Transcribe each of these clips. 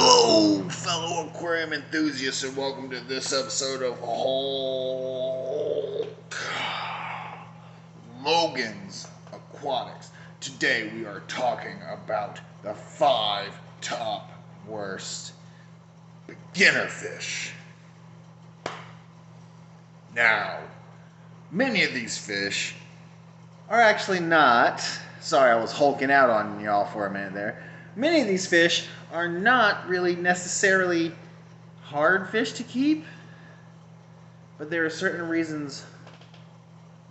Hello, fellow aquarium enthusiasts, and welcome to this episode of Loganz Aquatics. Today we are talking about the 5 top worst beginner fish. Now, many of these fish are actually not, sorry I was hulking out on y'all for a minute there. Many of these fish are not really necessarily hard fish to keep, but there are certain reasons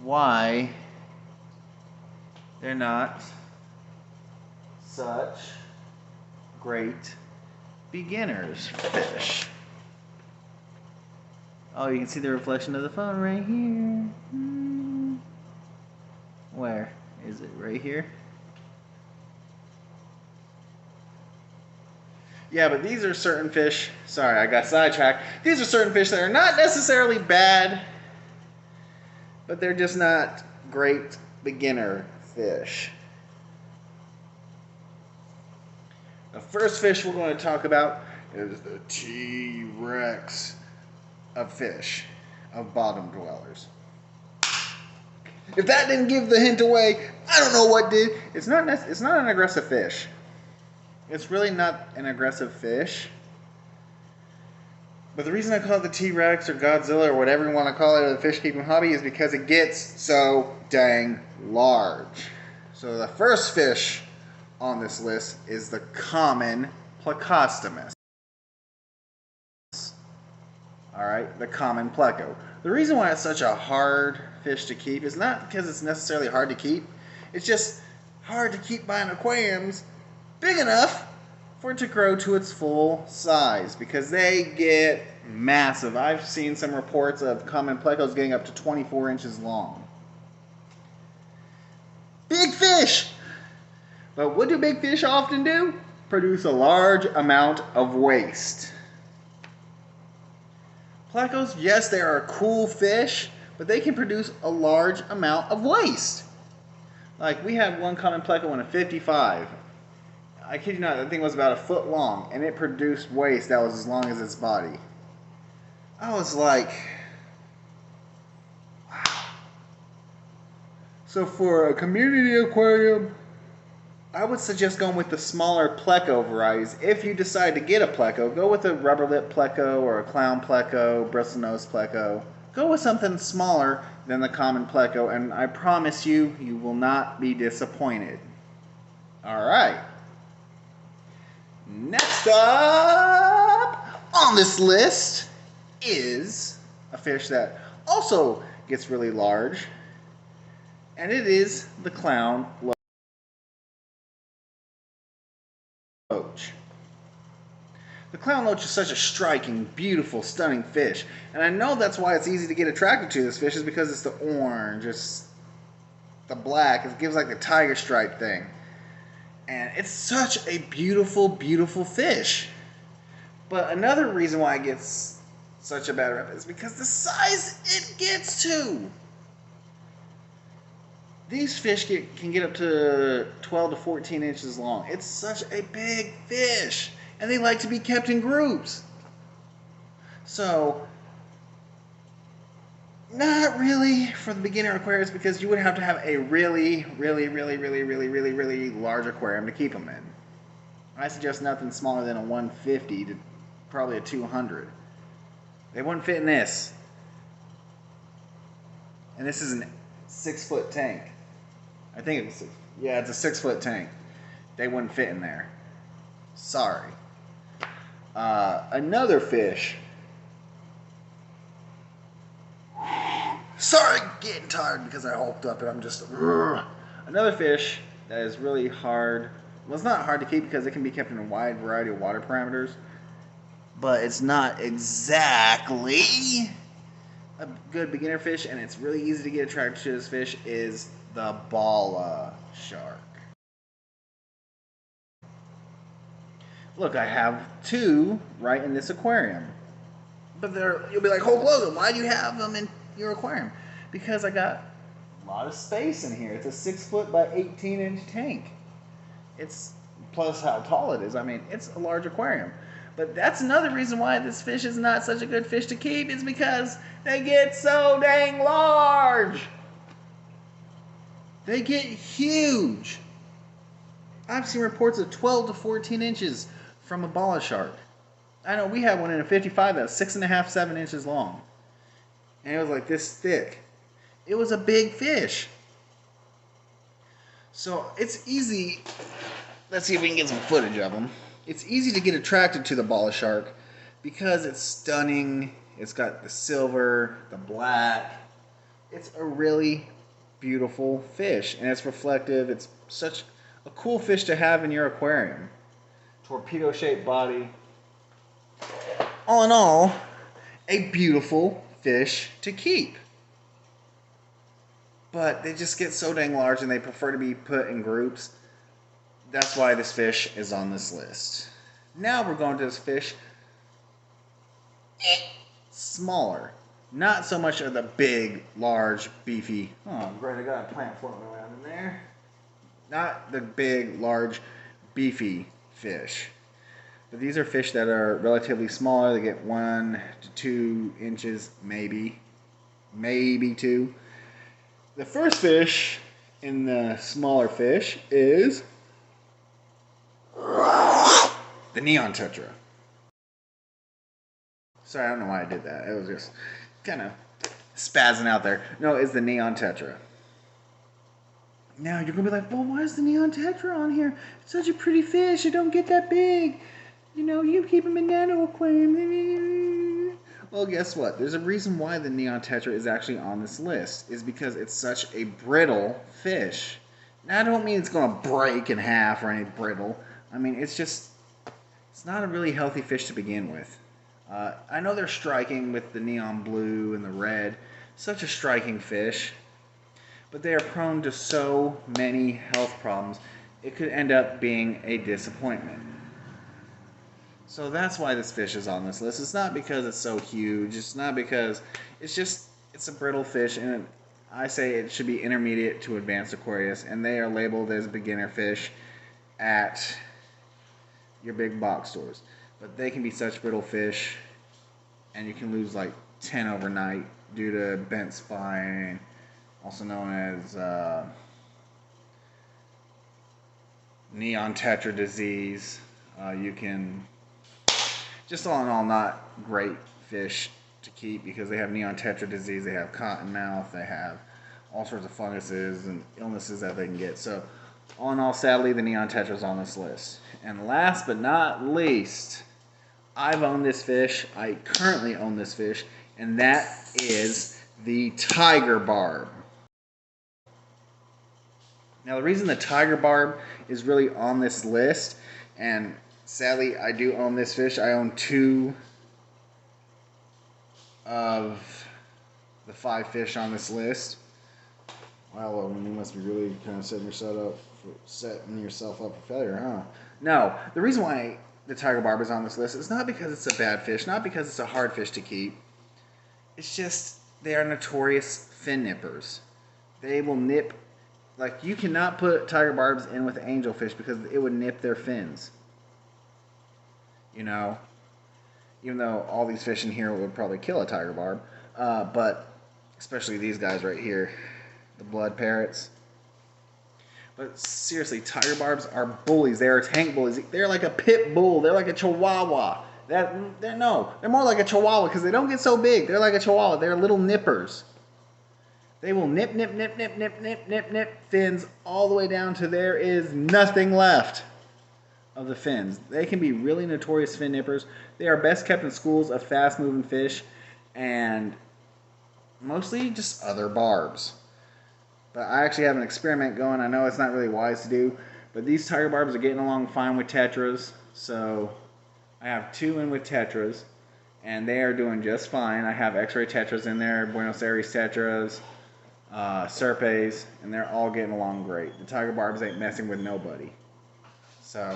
why they're not such great beginners fish. Oh, you can see the reflection of the phone right here. Where is it? Right here? Yeah, but these are certain fish. Sorry, I got sidetracked. These are certain fish that are not necessarily bad, but they're just not great beginner fish. The first fish we're going to talk about is the TRex of fish, of bottom dwellers. If that didn't give the hint away, I don't know what did. It's not an aggressive fish. It's really not an aggressive fish. But the reason I call it the T-Rex or Godzilla or whatever you want to call it, or the fish keeping hobby, is because it gets so dang large. So the first fish on this list is the common Plecostomus. Alright, the common Pleco. The reason why it's such a hard fish to keep is not because it's necessarily hard to keep. It's just hard to keep buying aquariums big enough for it to grow to its full size, because they get massive. I've seen some reports of common plecos getting up to 24 inches long. Big fish! But what do big fish often do? Produce a large amount of waste. Plecos, yes, they are a cool fish, but they can produce a large amount of waste. Like, we had one common pleco in a 55. I kid you not, that thing was about a foot long, and it produced waste that was as long as its body. I was like, wow. So for a community aquarium, I would suggest going with the smaller pleco varieties. If you decide to get a pleco, go with a rubber lip pleco or a clown pleco, bristle nose pleco. Go with something smaller than the common pleco, and I promise you, you will not be disappointed. Alright. Next up on this list is a fish that also gets really large, and it is the clown Loach. The clown loach is such a striking, beautiful, stunning fish, and I know that's why it's easy to get attracted to this fish, is because it's the orange, it's the black, it gives like the tiger stripe thing. And it's such a beautiful, beautiful fish. But another reason why it gets such a bad rep is because the size it gets to. These fish can get up to 12 to 14 inches long. It's such a big fish. And they like to be kept in groups. So, not really for the beginner aquariums, because you would have to have a really large aquarium to keep them in. I suggest nothing smaller than a 150 to probably a 200. They wouldn't fit in this. And this is a 6-foot tank. I think it's it's a 6-foot tank. They wouldn't fit in there. Sorry. Another fish. Sorry, getting tired because I hulked up and I'm just... Another fish that is really hard. Well, it's not hard to keep because it can be kept in a wide variety of water parameters. But it's not exactly a good beginner fish, and it's really easy to get attracted to this fish, is the Balla Shark. Look, I have 2 right in this aquarium. But you'll be like, Hulk Logan, why do you have them in your aquarium? Because I got a lot of space in here. It's a 6-foot by 18-inch tank. It's plus how tall it is. I mean, it's a large aquarium. But that's another reason why this fish is not such a good fish to keep, is because they get so dang large. They get huge. I've seen reports of 12 to 14 inches from a Balla Shark. I know we had one in a 55 that was 6.5, 7 inches long. And it was like this thick. It was a big fish. So it's easy. Let's see if we can get some footage of them. It's easy to get attracted to the Balla Shark because it's stunning. It's got the silver, the black. It's a really beautiful fish, and it's reflective. It's such a cool fish to have in your aquarium. Torpedo-shaped body. All in all, a beautiful fish to keep. But they just get so dang large and they prefer to be put in groups. That's why this fish is on this list. Now we're going to this fish smaller. Not so much of the big, large, beefy. Oh, great, I got a plant floating around in there. Not the big, large, beefy fish. But these are fish that are relatively smaller. They get 1 to 2 inches, maybe 2. The first fish in the smaller fish is the neon tetra. Sorry, I don't know why I did that. It was just kind of spazzing out there. No, it's the neon tetra. Now you're gonna be like, well, why is the neon tetra on here? It's such a pretty fish. It don't get that big. You know, you keep them in nano aquarium. Well, guess what? There's a reason why the neon tetra is actually on this list. Is because it's such a brittle fish. Now, I don't mean it's gonna break in half or any brittle. I mean, it's not a really healthy fish to begin with. I know they're striking with the neon blue and the red. Such a striking fish. But they are prone to so many health problems, it could end up being a disappointment. So that's why this fish is on this list. It's not because it's so huge. It's not because it's a brittle fish, and I say it should be intermediate to advanced Aquarius, and they are labeled as beginner fish at your big box stores. But they can be such brittle fish, and you can lose like 10 overnight due to bent spine, also known as neon tetra disease. You can, just all in all, not great fish to keep because they have neon tetra disease, they have cotton mouth, they have all sorts of funguses and illnesses that they can get. So all in all, sadly, the neon tetra is on this list. And last but not least, I've owned this fish. I currently own this fish, and that is the tiger barb. Now, the reason the tiger barb is really on this list, and sadly, I do own this fish. I own 2 of the 5 fish on this list. Wow, you must be really kind of setting yourself up for failure, huh? No, the reason why the tiger barb is on this list is not because it's a bad fish, not because it's a hard fish to keep. It's just they are notorious fin nippers. They will nip. Like, you cannot put tiger barbs in with angelfish because it would nip their fins. You know, even though all these fish in here would probably kill a tiger barb, but especially these guys right here, the blood parrots. But seriously, tiger barbs are bullies. They are tank bullies. They're like a pit bull. They're like a chihuahua. They're more like a chihuahua because they don't get so big. They're like a chihuahua. They're little nippers. They will nip fins all the way down to there is nothing left of the fins. They can be really notorious fin nippers. They are best kept in schools of fast-moving fish and mostly just other barbs. But I actually have an experiment going. I know it's not really wise to do, but these tiger barbs are getting along fine with tetras. So I have 2 in with tetras, and they are doing just fine. I have X-ray tetras in there, Buenos Aires tetras, Serpes, and they're all getting along great. The tiger barbs ain't messing with nobody. So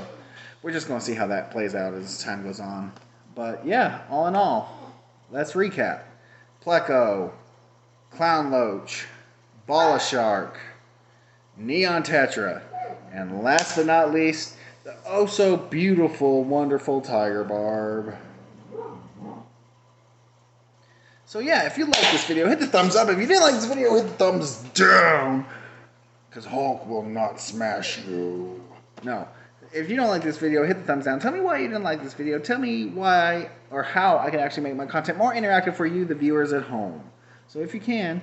we're just going to see how that plays out as time goes on. But yeah, all in all, let's recap. Pleco, clown loach, Balla Shark, neon tetra, and last but not least, The oh so beautiful, wonderful tiger barb. So yeah, if you like this video, hit the thumbs up. If you didn't like this video, hit the thumbs down. Because Hulk will not smash you. No. If you don't like this video, hit the thumbs down. Tell me why you didn't like this video. Tell me why or how I can actually make my content more interactive for you, the viewers at home. So if you can,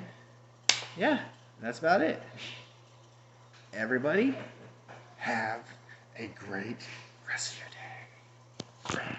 yeah, that's about it. Everybody, have a great rest of your day.